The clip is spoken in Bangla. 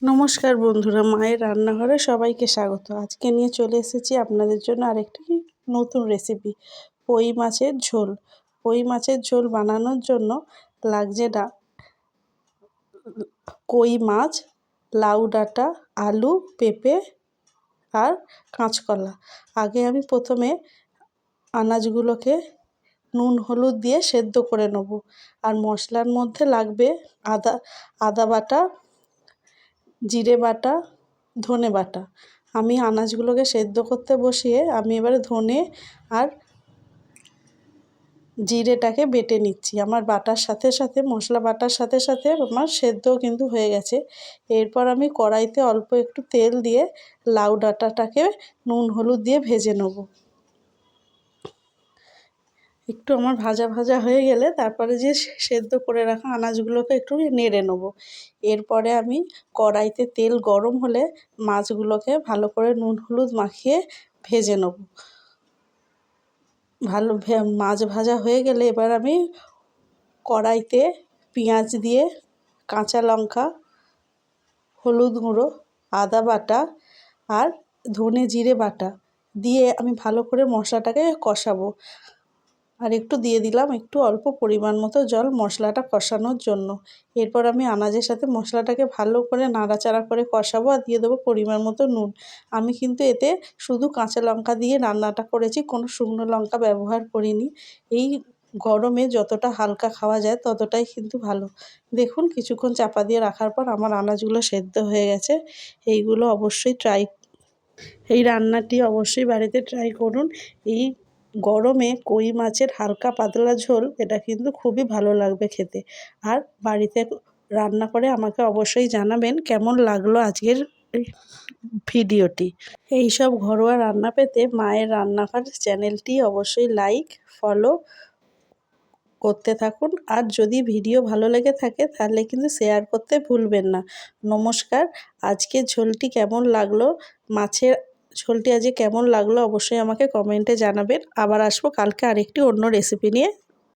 নমস্কার বন্ধুরা, মায়ের রান্নাঘরে সবাইকে স্বাগত। আজকে নিয়ে চলে এসেছি আপনাদের জন্য আরেকটি নতুন রেসিপি, কই মাছের ঝোল। কই মাছের ঝোল বানানোর জন্য লাগছে কই মাছ, লাউ ডাঁটা, আলু, পেঁপে আর কাঁচকলা। আগে আমি প্রথমে আনাজগুলোকে নুন হলুদ দিয়ে সেদ্ধ করে নেব। আর মশলার মধ্যে লাগবে আদা বাটা, জিরে বাটা, ধনে বাটা। আমি আনাজগুলোকে সেদ্ধ করতে বসিয়ে আমি এবারে ধনে আর জিরেটাকে বেটে নিচ্ছি। আমার বাটার সাথে সাথে মশলা বাটার সাথে সাথে আমার সেদ্ধও কিন্তু হয়ে গেছে। এরপর আমি কড়াইতে অল্প একটু তেল দিয়ে লাউ ডাঁটাটাকে নুন হলুদ দিয়ে ভেজে নেব। একটু আমার ভাজা ভাজা হয়ে গেলে তারপরে যে সেদ্ধ করে রাখা আনাজগুলোকে একটু নেড়ে নেব। এরপরে আমি কড়াইতে তেল গরম হলে মাছগুলোকে ভালো করে নুন হলুদ মাখিয়ে ভেজে নেব। মাছ ভাজা হয়ে গেলে এবার আমি কড়াইতে পেঁয়াজ দিয়ে, কাঁচা লঙ্কা, হলুদ গুঁড়ো, আদা বাটা আর ধনে জিরে বাটা দিয়ে আমি ভালো করে মশলাটাকে কষাবো। আর একটু দিয়ে দিলাম একটু অল্প পরিমাণ মতো জল মশলাটা কষানোর জন্য। এরপর আমি আনাজের সাথে মশলাটাকে ভালো করে নাড়াচাড়া করে কষাবো আর দিয়ে দেবো পরিমাণ মতো নুন। আমি কিন্তু এতে শুধু কাঁচা লঙ্কা দিয়ে রান্নাটা করেছি, কোনো শুকনো লঙ্কা ব্যবহার করিনি। এই গরমে যতটা হালকা খাওয়া যায় ততটাই কিন্তু ভালো। দেখুন কিছুক্ষণ চাপা দিয়ে রাখার পর আমার আনাজগুলো সেদ্ধ হয়ে গেছে। এই রান্নাটি অবশ্যই বাড়িতে ট্রাই করুন। এই গরমে কই মাছের হালকা পাতলা ঝোল এটা কিন্তু খুবই ভালো লাগবে খেতে। আর বাড়িতে রান্না করে আমাকে অবশ্যই জানাবেন কেমন লাগলো আজকের এই ভিডিওটি। এই সব ঘরোয়া রান্না পেতে মায়ের রান্নাঘর চ্যানেলটি অবশ্যই লাইক, ফলো করতে থাকুন। আর যদি ভিডিও ভালো লেগে থাকে তাহলে কিন্তু শেয়ার করতে ভুলবেন না। নমস্কার। আজকের ঝোলটি কেমন লাগলো, মাছের ঝোলটি আজকে কেমন লাগলো অবশ্যই আমাকে কমেন্টে জানাবেন। আবার আসবো কালকে আরেকটি অন্য রেসিপি নিয়ে।